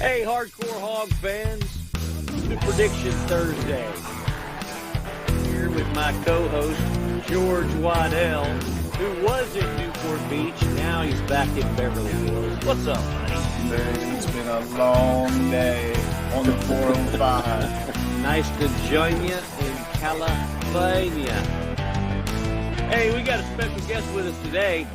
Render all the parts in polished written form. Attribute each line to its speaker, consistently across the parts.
Speaker 1: Hey, Hardcore Hog fans, the Prediction Thursday. Here with my co-host, George Waddell, who was in Newport Beach. Now he's back in Beverly Hills. What's up, buddy?
Speaker 2: It's been a long day on the 405.
Speaker 1: Nice to join you in California. Hey, we got a special guest with us today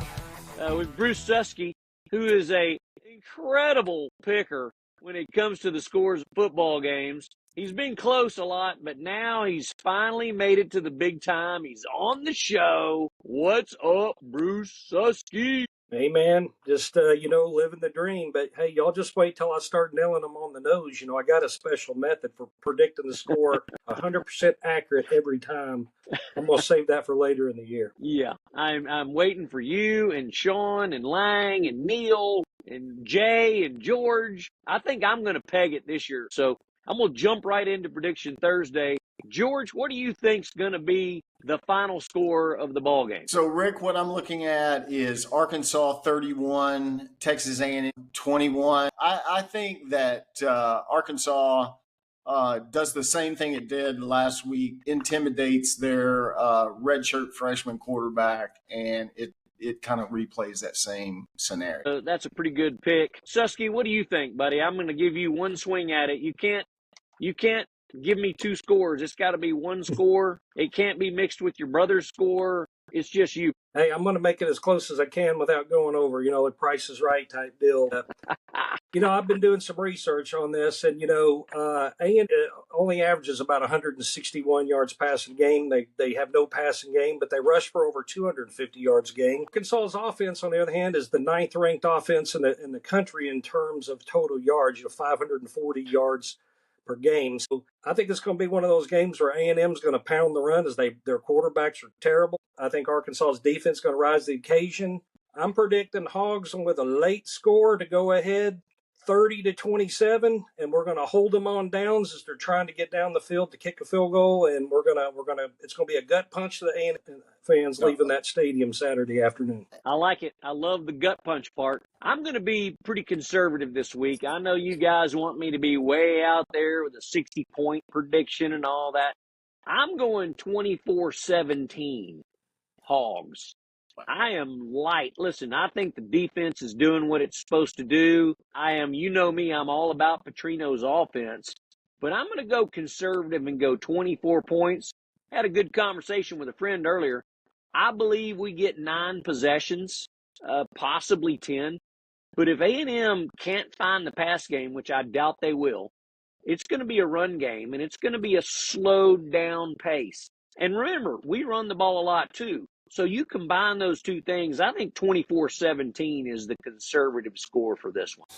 Speaker 1: with Bruce Suskie, who is a incredible picker when it comes to the scores of football games. He's been close a lot, but now he's finally made it to the big time. He's on the show. What's up, Bruce Suskie?
Speaker 3: Hey, man, just, living the dream. But, hey, y'all just wait till I start nailing them on the nose. I got a special method for predicting the score 100% accurate every time. I'm going to save that for later in the year.
Speaker 1: Yeah, I'm waiting for you and Sean and Lang and Neil and Jay and George. I think I'm going to peg it this year. So I'm going to jump right into Prediction Thursday. George, what do you think's going to be the final score of the ball game?
Speaker 2: So, Rick, what I'm looking at is Arkansas 31, Texas A&M 21. I think that Arkansas does the same thing it did last week, intimidates their redshirt freshman quarterback, and it kind of replays that same scenario.
Speaker 1: That's a pretty good pick. Suskie, what do you think, buddy? I'm going to give you one swing at it. You can't give me two scores. It's got to be one score. It can't be mixed with your brother's score. It's just you.
Speaker 3: Hey, I'm going to make it as close as I can without going over, the Price is Right type deal. I've been doing some research on this, and, A&M only averages about 161 yards passing game. They have no passing game, but they rush for over 250 yards a game. Arkansas's offense, on the other hand, is the 9th-ranked offense in the country in terms of total yards, 540 yards per game. So I think it's going to be one of those games where A&M is going to pound the run as their quarterbacks are terrible. I think Arkansas's defense is going to rise to the occasion. I'm predicting Hogs with a late score to go ahead 30-27, and we're going to hold them on downs as they're trying to get down the field to kick a field goal, and it's going to be a gut punch to the A&M fans leaving that stadium Saturday afternoon.
Speaker 1: I like it. I love the gut punch part. I'm going to be pretty conservative this week. I know you guys want me to be way out there with a 60-point prediction and all that. I'm going 24-17 Hogs. I am light. Listen, I think the defense is doing what it's supposed to do. You know me, I'm all about Petrino's offense. But I'm going to go conservative and go 24 points. Had a good conversation with a friend earlier. I believe we get 9 possessions, possibly 10. But if A&M can't find the pass game, which I doubt they will, it's going to be a run game, and it's going to be a slowed down pace. And remember, we run the ball a lot too. So you combine those two things, I think 24-17 is the conservative score for this one.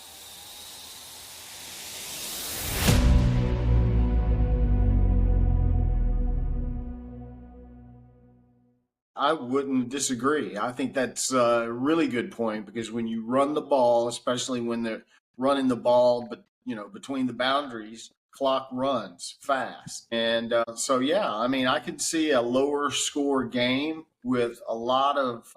Speaker 2: I wouldn't disagree. I think that's a really good point, because when you run the ball, especially when they're running the ball, but between the boundaries, clock runs fast. And I could see a lower score game with a lot of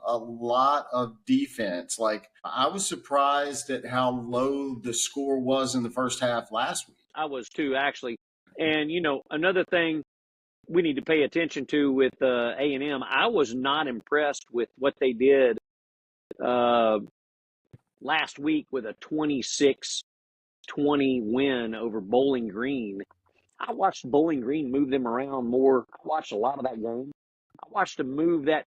Speaker 2: defense. Like, I was surprised at how low the score was in the first half last week.
Speaker 1: I was too, actually. And, another thing we need to pay attention to with A&M, I was not impressed with what they did last week with a 26-20 win over Bowling Green. I watched Bowling Green move them around more. I watched a lot of that game. I watched them move that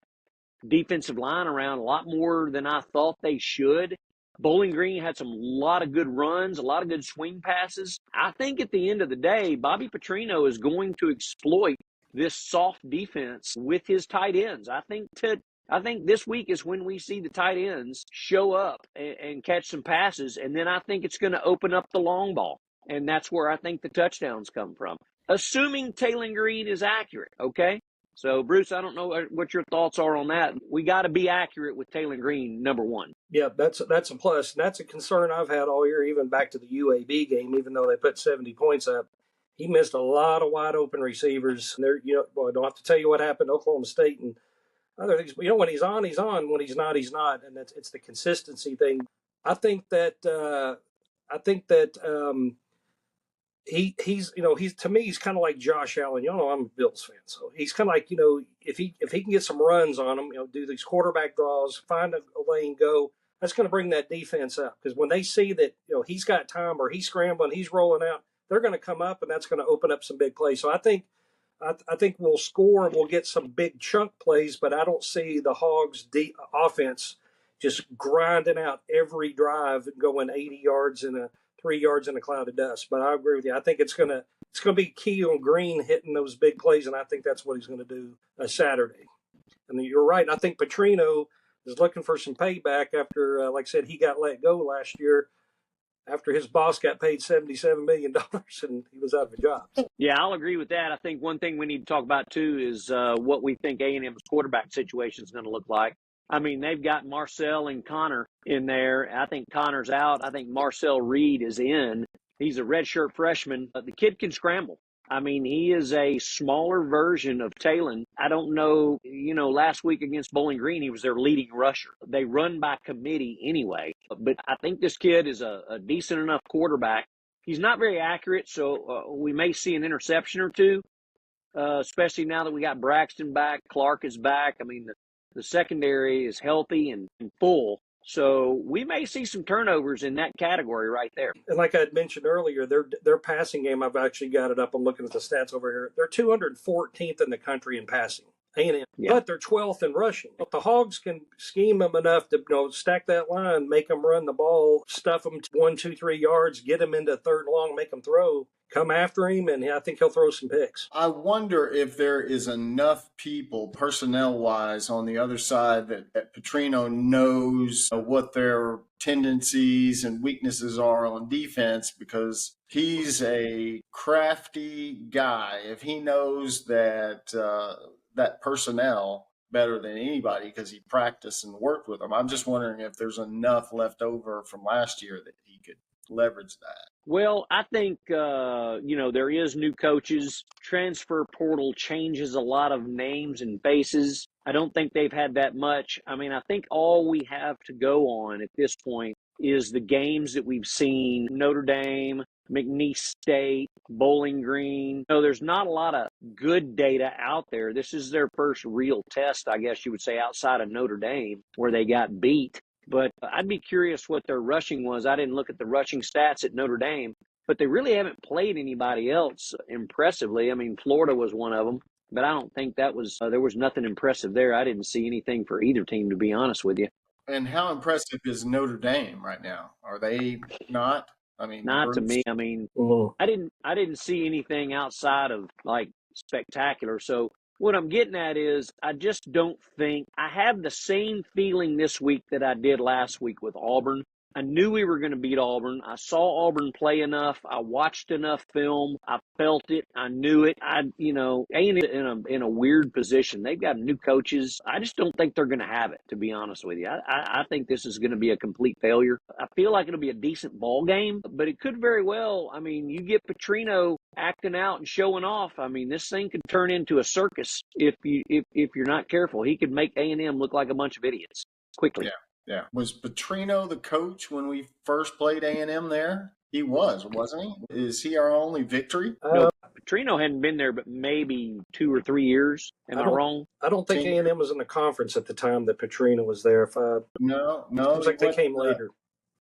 Speaker 1: defensive line around a lot more than I thought they should. Bowling Green had a lot of good runs, a lot of good swing passes. I think at the end of the day, Bobby Petrino is going to exploit this soft defense with his tight ends. I think this week is when we see the tight ends show up and catch some passes, and then I think it's going to open up the long ball, and that's where I think the touchdowns come from, assuming Taylor Green is accurate, okay? So, Bruce, I don't know what your thoughts are on that. We got to be accurate with Taylor Green, number one.
Speaker 3: Yeah, that's a plus. And that's a concern I've had all year, even back to the UAB game, even though they put 70 points up. He missed a lot of wide open receivers. And I don't have to tell you what happened to Oklahoma State and other things. When he's on, he's on. When he's not, he's not. And it's the consistency thing. I think that I think that he's to me he's kind of like Josh Allen. I'm a Bills fan, so he's kind of like if he can get some runs on him, do these quarterback draws, find a lane, go. That's going to bring that defense up because when they see that he's got time or he's scrambling, he's rolling out, they're going to come up and that's going to open up some big plays. So I think we'll score and we'll get some big chunk plays, but I don't see the Hogs' offense just grinding out every drive and going 80 yards and 3 yards in a cloud of dust. But I agree with you. I think it's gonna be key on Green hitting those big plays, and I think that's what he's going to do Saturday. And you're right. I think Petrino is looking for some payback after, like I said, he got let go last year after his boss got paid $77 million and he was out of a job.
Speaker 1: Yeah, I'll agree with that. I think one thing we need to talk about, too, is what we think A&M's quarterback situation is going to look like. I mean, they've got Marcel and Connor in there. I think Connor's out. I think Marcel Reed is in. He's a redshirt freshman. The kid can scramble. I mean, he is a smaller version of Talon. I don't know, last week against Bowling Green, he was their leading rusher. They run by committee anyway. But I think this kid is a decent enough quarterback. He's not very accurate, so we may see an interception or two, especially now that we got Braxton back. Clark is back. I mean, the secondary is healthy and full. So we may see some turnovers in that category right there.
Speaker 3: And like I had mentioned earlier, their passing game, I've actually got it up. I'm looking at the stats over here. They're 214th in the country in passing. A&M, but they're 12th in rushing. But the Hogs can scheme them enough to stack that line, make them run the ball, stuff them 1, 2, 3 yards, get them into third long, make them throw, come after him, and I think he'll throw some picks.
Speaker 2: I wonder if there is enough people, personnel-wise, on the other side that Petrino knows what their tendencies and weaknesses are on defense, because he's a crafty guy. If he knows that that personnel better than anybody because he practiced and worked with them, I'm just wondering if there's enough left over from last year that he could leverage that.
Speaker 1: Well, I think, there is new coaches. Transfer portal changes a lot of names and faces. I don't think they've had that much. I mean, I think all we have to go on at this point is the games that we've seen: Notre Dame, McNeese State, Bowling Green. There's not a lot of good data out there. This is their first real test, I guess you would say, outside of Notre Dame, where they got beat. But I'd be curious what their rushing was. I didn't look at the rushing stats at Notre Dame, but they really haven't played anybody else impressively. I mean, Florida was one of them, but I don't think that was there was nothing impressive there. I didn't see anything for either team, to be honest with you.
Speaker 2: And how impressive is Notre Dame right now? Are they not? I mean,
Speaker 1: not Bruce? To me. I mean, I didn't see anything outside of like spectacular. So what I'm getting at is I just don't think – I have the same feeling this week that I did last week with Auburn. I knew we were going to beat Auburn. I saw Auburn play enough. I watched enough film. I felt it. I knew it. A&M in a weird position. They've got new coaches. I just don't think they're going to have it, to be honest with you. I think this is going to be a complete failure. I feel like it'll be a decent ball game, but it could very well. I mean, you get Petrino acting out and showing off. I mean, this thing could turn into a circus if you're not careful. He could make A&M look like a bunch of idiots quickly.
Speaker 2: Yeah. Was Petrino the coach when we first played A&M there? He was, wasn't he? Is he our only victory?
Speaker 1: No, Petrino hadn't been there but maybe 2 or 3 years. Am I wrong?
Speaker 3: I don't think A&M was in the conference at the time that Petrino was there.
Speaker 2: No.
Speaker 3: It was like they came later.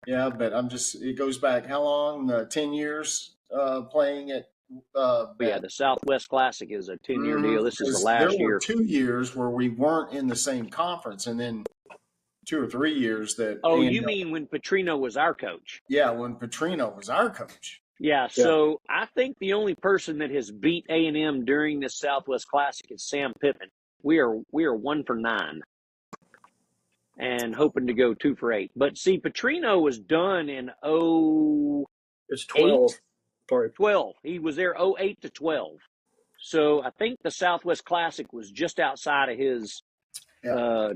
Speaker 2: Yeah, but it goes back how long? 10 years playing at
Speaker 1: the Southwest Classic is a 10-year deal. This is the last year.
Speaker 2: There were 2 years where we weren't in the same conference, and then 2 or 3 years that.
Speaker 1: Oh, you mean when Petrino was our coach?
Speaker 2: Yeah, when Petrino was our coach.
Speaker 1: Yeah, so I think the only person that has beat A&M during this Southwest Classic is Sam Pittman. We are 1 for 9 and hoping to go 2 for 8. But see, Petrino was done in 12.
Speaker 3: Sorry,
Speaker 1: 12. He was there 08 to 12. So I think the Southwest Classic was just outside of his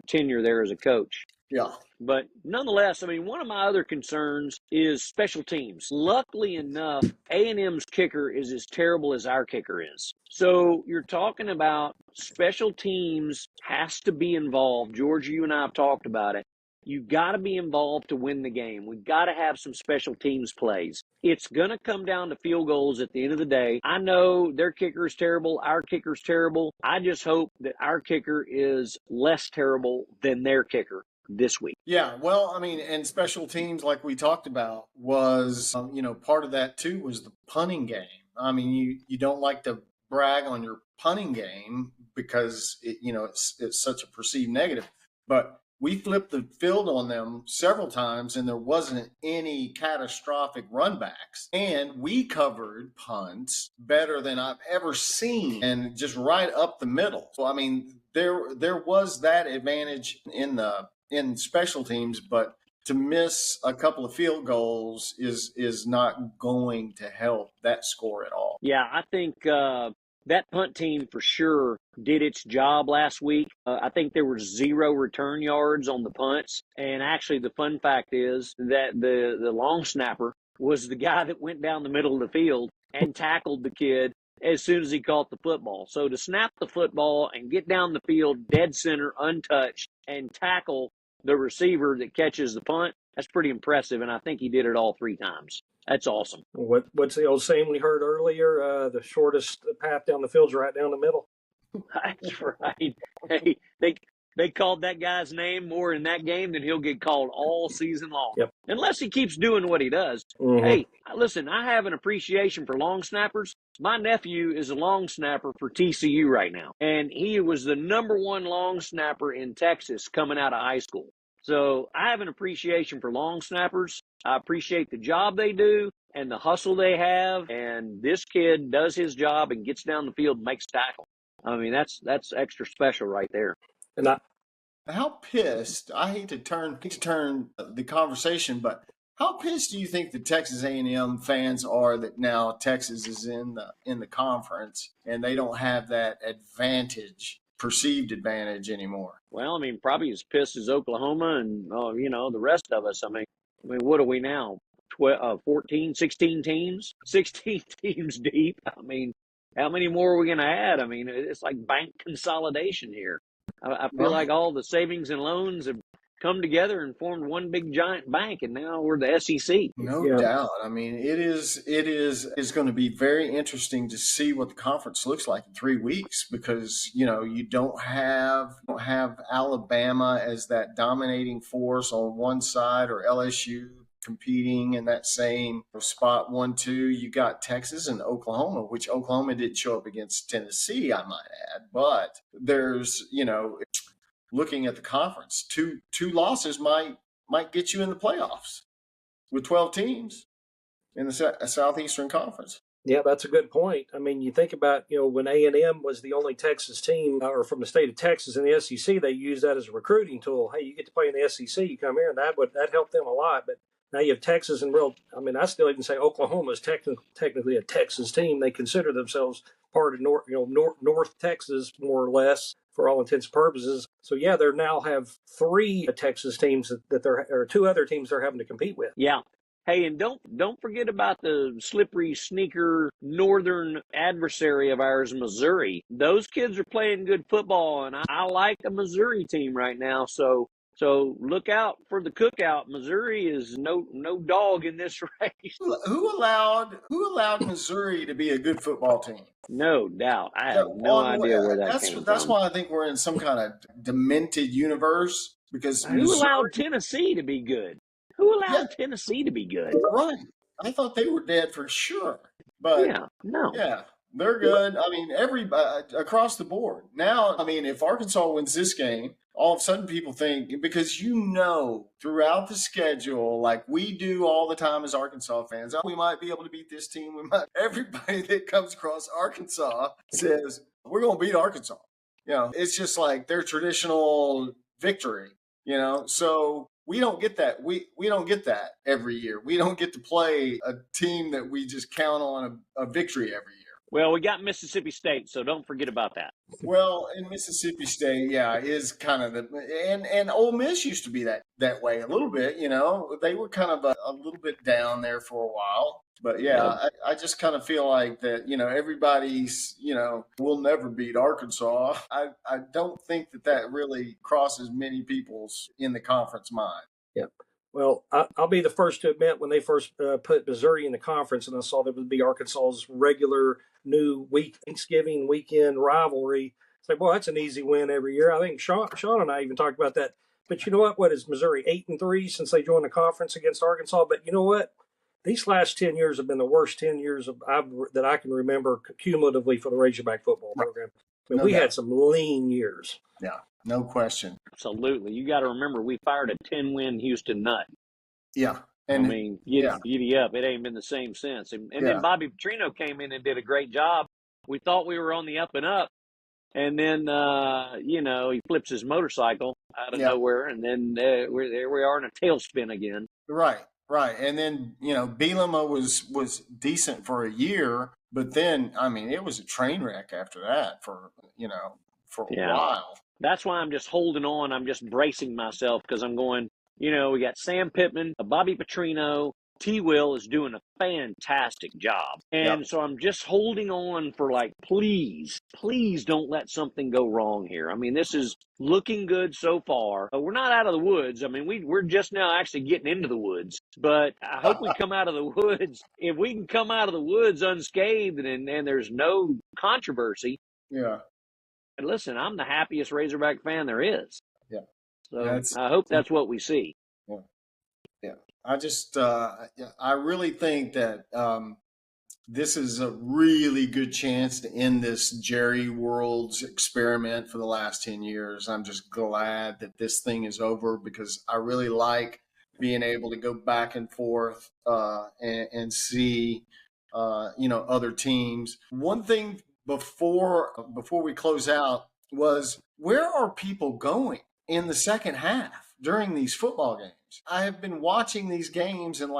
Speaker 1: tenure there as a coach.
Speaker 2: Yeah.
Speaker 1: But nonetheless, I mean, one of my other concerns is special teams. Luckily enough, A&M's kicker is as terrible as our kicker is. So you're talking about special teams has to be involved. George, you and I have talked about it. You got to be involved to win the game. We got to have some special teams plays. It's going to come down to field goals at the end of the day. I know their kicker is terrible. Our kicker's terrible. I just hope that our kicker is less terrible than their kicker this week.
Speaker 2: Yeah, well, I mean, and special teams, like we talked about, was, part of that too was the punting game. I mean, you don't like to brag on your punting game because it's such a perceived negative, but we flipped the field on them several times and there wasn't any catastrophic runbacks. And we covered punts better than I've ever seen and just right up the middle. So, I mean, there was that advantage in special teams, but to miss a couple of field goals is not going to help that score at all.
Speaker 1: Yeah, I think that punt team for sure did its job last week. I think there were 0 return yards on the punts. And actually, the fun fact is that the long snapper was the guy that went down the middle of the field and tackled the kid as soon as he caught the football. So to snap the football and get down the field dead center, untouched, and tackle the receiver that catches the punt, that's pretty impressive. And I think he did it all 3 times. That's awesome.
Speaker 3: What's the old saying we heard earlier? The shortest path down the field's right down the middle.
Speaker 1: That's right. Hey, they called that guy's name more in that game than he'll get called all season long.
Speaker 3: Yep.
Speaker 1: Unless he keeps doing what he does.
Speaker 3: Mm-hmm.
Speaker 1: Hey, listen, I have an appreciation for long snappers. My nephew is a long snapper for TCU right now. And he was the #1 long snapper in Texas coming out of high school. So I have an appreciation for long snappers. I appreciate the job they do and the hustle they have. And this kid does his job and gets down the field and makes tackle. I mean, that's extra special right there.
Speaker 3: And
Speaker 2: how pissed? I hate to turn the conversation, but how pissed do you think the Texas A&M fans are that now Texas is in the conference and they don't have that perceived advantage anymore?
Speaker 1: Well, I mean, probably as pissed as Oklahoma and the rest of us. I mean, what are we now? 14, 16 teams, 16 teams deep. I mean, how many more are we going to add? I mean, it's like bank consolidation here. I feel like all the savings and loans have come together and formed one big giant bank, and now we're the SEC.
Speaker 2: No doubt. I mean, it's going to be very interesting to see what the conference looks like in 3 weeks because, you don't have Alabama as that dominating force on one side or LSU competing in that same spot 1-2. You got Texas and Oklahoma, which Oklahoma did show up against Tennessee, I might add. But there's, looking at the conference, two losses might get you in the playoffs with 12 teams in the Southeastern Conference.
Speaker 3: Yeah, that's a good point. I mean, you think about, when A&M was the only Texas team or from the state of Texas in the SEC, they used that as a recruiting tool. Hey, you get to play in the SEC, you come here, and that helped them a lot. But now you have Texas and I still even say Oklahoma is technically a Texas team. They consider themselves part of North Texas, more or less, for all intents and purposes. So, yeah, they now have 3 Texas teams or 2 other teams they're having to compete with.
Speaker 1: Yeah. Hey, and don't forget about the slippery sneaker northern adversary of ours, Missouri. Those kids are playing good football, and I like the Missouri team right now. So look out for the cookout. Missouri is no dog in this race.
Speaker 2: Who allowed Missouri to be a good football team?
Speaker 1: No doubt. I have no idea where that came from.
Speaker 2: That's why I think we're in some kind of demented universe because
Speaker 1: who allowed Tennessee to be good? Who allowed Tennessee to be good?
Speaker 2: Right. I thought they were dead for sure. But yeah, they're good. I mean, everybody across the board. Now, I mean, if Arkansas wins this game, all of a sudden people think, because throughout the schedule, like we do all the time as Arkansas fans, we might be able to beat this team. Everybody that comes across Arkansas says, we're going to beat Arkansas. It's just like their traditional victory, so we don't get that. We don't get that every year. We don't get to play a team that we just count on a victory every year.
Speaker 1: Well, we got Mississippi State, so don't forget about that.
Speaker 2: Well, in Mississippi State, is kind of and Ole Miss used to be that way a little bit. They were kind of a little bit down there for a while. But yeah, I just kind of feel like that, everybody's, we'll never beat Arkansas. I don't think that really crosses many people's in the conference mind.
Speaker 3: Yeah. Well, I'll be the first to admit when they first put Missouri in the conference, and I saw that would be Arkansas's regular new Thanksgiving weekend rivalry. It's like, boy, that's an easy win every year. I think Sean and I even talked about that. But you know what? What is Missouri 8-3 since they joined the conference against Arkansas? But you know what? These last 10 years have been the worst 10 years that I can remember cumulatively for the Razorback football program. I mean, we had some lean years.
Speaker 2: Yeah, no question.
Speaker 1: Absolutely. You got to remember, we fired a 10-win Houston Nutt.
Speaker 2: Yeah.
Speaker 1: And I mean, giddy up. It ain't been the same since. And then Bobby Petrino came in and did a great job. We thought we were on the up and up. And then, he flips his motorcycle out of nowhere. And then there we are in a tailspin again.
Speaker 2: Right. And then, Bielema was decent for a year. But then, I mean, it was a train wreck after that for a while.
Speaker 1: That's why I'm just holding on. I'm just bracing myself because I'm going, we got Sam Pittman, Bobby Petrino. T-Will is doing a fantastic job. And so I'm just holding on for please don't let something go wrong here. I mean, this is looking good so far. We're not out of the woods. I mean, we're just now actually getting into the woods. But I hope we come out of the woods. If we can come out of the woods unscathed and there's no controversy.
Speaker 2: Yeah.
Speaker 1: And listen, I'm the happiest Razorback fan there is.
Speaker 2: Yeah.
Speaker 1: So I hope that's what we see.
Speaker 2: Yeah. Yeah. I just, I really think that this is a really good chance to end this Jerry World's experiment for the last 10 years. I'm just glad that this thing is over because I really like being able to go back and forth and see, other teams. One thing before we close out was, where are people going in the second half during these football games? I have been watching these games and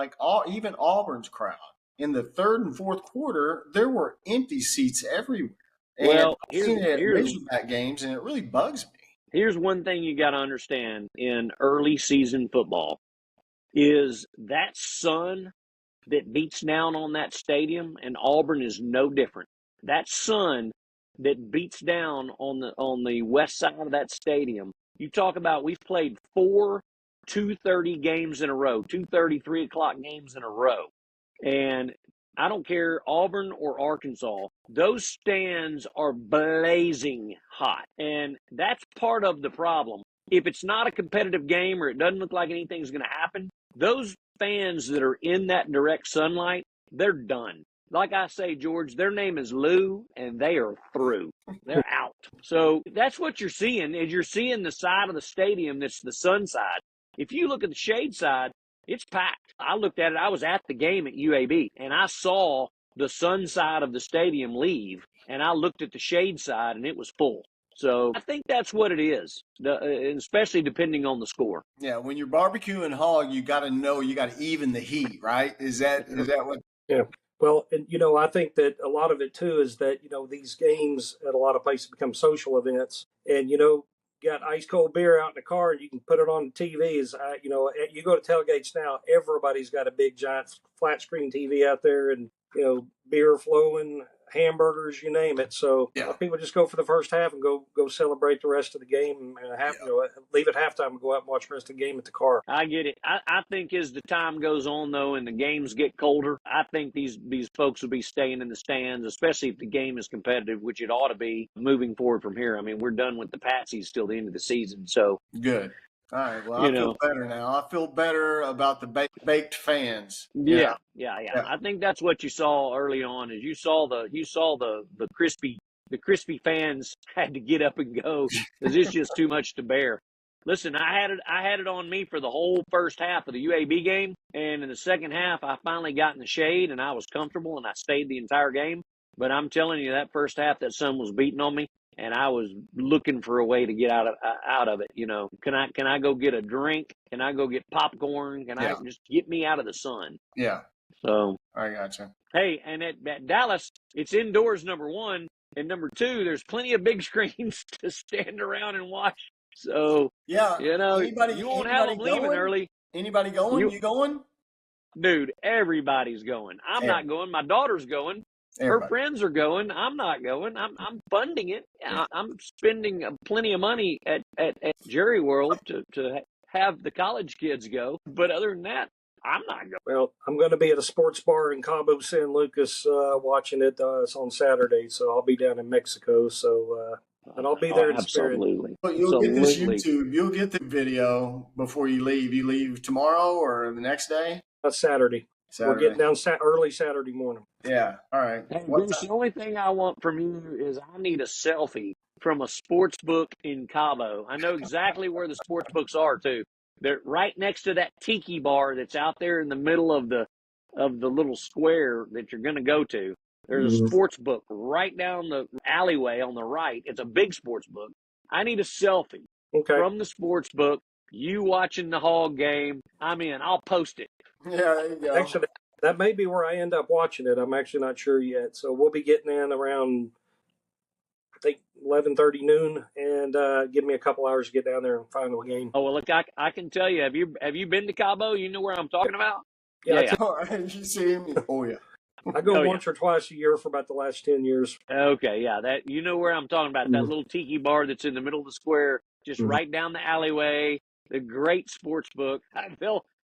Speaker 2: even Auburn's crowd in the third and fourth quarter, there were empty seats everywhere. And
Speaker 1: well,
Speaker 2: I've seen it at Razorback games, and it really bugs me.
Speaker 1: Here's one thing you got to understand in early season football is that sun that beats down on that stadium, and Auburn is no different. That sun that beats down on the west side of that stadium. You talk about we've played 4 2:30 games in a row, 2:30, 3 o'clock games in a row. And I don't care, Auburn or Arkansas, those stands are blazing hot. And that's part of the problem. If it's not a competitive game or it doesn't look like anything's going to happen, those fans that are in that direct sunlight, they're done. Like I say, George, their name is Lou, and they are through. They're out. So that's what you're seeing, is you're seeing the side of the stadium that's the sun side. If you look at the shade side, it's packed. I looked at it. I was at the game at UAB, and I saw the sun side of the stadium leave, and I looked at the shade side, and it was full. So I think that's what it is, especially depending on the score.
Speaker 2: Yeah, when you're barbecuing hog, you got to know you got to even the heat, right? Is that what?
Speaker 3: Yeah. Well, and I think that a lot of it too is that these games at a lot of places become social events, and got ice cold beer out in the car and you can put it on the TVs. You go to tailgates now, everybody's got a big giant flat screen TV out there, and beer flowing, hamburgers, you name it. So people just go for the first half and go celebrate the rest of the game, and leave at halftime and go out and watch the rest of the game at the car.
Speaker 1: I get it. I think as the time goes on, though, and the games get colder, I think these folks will be staying in the stands, especially if the game is competitive, which it ought to be moving forward from here. I mean, we're done with the patsies till the end of the season. So
Speaker 2: good. All right. Well, I feel better now. I feel better about the baked fans.
Speaker 1: Yeah. I think that's what you saw early on. Is you saw the crispy fans had to get up and go because it's just too much to bear. Listen, I had it on me for the whole first half of the UAB game, and in the second half, I finally got in the shade and I was comfortable and I stayed the entire game. But I'm telling you, that first half, that sun was beating on me. And I was looking for a way to get out of it. Can I go get a drink? Can I go get popcorn? Can I just get me out of the sun?
Speaker 2: Yeah.
Speaker 1: So
Speaker 2: I gotcha.
Speaker 1: Hey, and at Dallas, it's indoors, number one, and number two, there's plenty of big screens to stand around and watch. So
Speaker 2: you won't
Speaker 1: have them leaving early.
Speaker 2: Anybody going? You going?
Speaker 1: Dude, everybody's going. I'm not going. My daughter's going. Her friends are going. I'm not going. I'm funding it. I'm spending plenty of money at Jerry World to have the college kids go. But other than that, I'm not going.
Speaker 3: Well, I'm going to be at a sports bar in Cabo San Lucas watching it. It's on Saturday, so I'll be down in Mexico. So, and I'll be there in spirit.
Speaker 1: Absolutely.
Speaker 2: But you'll get this YouTube. You'll get the video before you leave. You leave tomorrow or the next day?
Speaker 3: That's Saturday. We're getting down early Saturday morning.
Speaker 2: Yeah. All right.
Speaker 1: Hey, Bruce, the only thing I want from you is I need a selfie from a sports book in Cabo. I know exactly where the sports books are, too. They're right next to that tiki bar that's out there in the middle of the little square that you're going to go to. There's a sports book right down the alleyway on the right. It's a big sports book. I need a selfie from the sports book. You watching the Hog game. I'm in. I'll post it.
Speaker 2: Yeah, there you go.
Speaker 3: Actually, that may be where I end up watching it. I'm actually not sure yet. So we'll be getting in around, I think, 11:30 noon, and give me a couple hours to get down there and find the game.
Speaker 1: Oh, well, look, I can tell you. Have you been to Cabo? You know where I'm talking about?
Speaker 3: Yeah.
Speaker 2: You see him? Oh, yeah.
Speaker 3: I go once or twice a year for about the last 10 years.
Speaker 1: Okay, yeah, that you know where I'm talking about. That little tiki bar that's in the middle of the square, just right down the alleyway. The great sports book.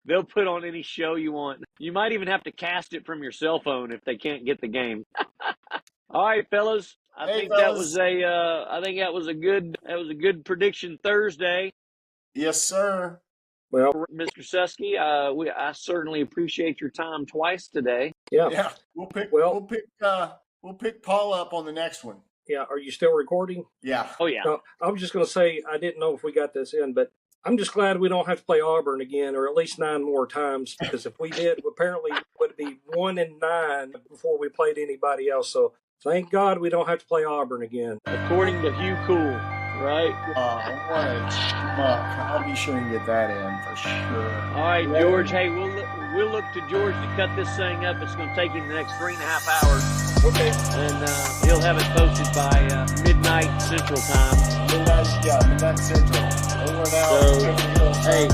Speaker 1: They'll put on any show you want. You might even have to cast it from your cell phone if they can't get the game. All right, fellas. I think that was a good prediction Thursday.
Speaker 2: Yes, sir.
Speaker 3: Well,
Speaker 1: Mr. Suskie, I certainly appreciate your time twice today.
Speaker 3: Yeah.
Speaker 2: We'll pick Paul up on the next one.
Speaker 3: Yeah. Are you still recording?
Speaker 2: Yeah.
Speaker 1: Oh yeah.
Speaker 3: No, I was just going to say, I didn't know if we got this in, but I'm just glad we don't have to play Auburn again, or at least 9 more times, because if we did, apparently it would be 1-9 before we played anybody else. So thank God we don't have to play Auburn again.
Speaker 1: According to Hugh Cool, right?
Speaker 2: What a schmuck. I'll be sure to get that in for sure.
Speaker 1: All right, George. Hey, we'll look to George to cut this thing up. It's going to take him the next 3.5 hours.
Speaker 3: Okay.
Speaker 1: And he'll have it posted by midnight Central Time.
Speaker 2: Midnight Central. Over now.
Speaker 1: So, hey.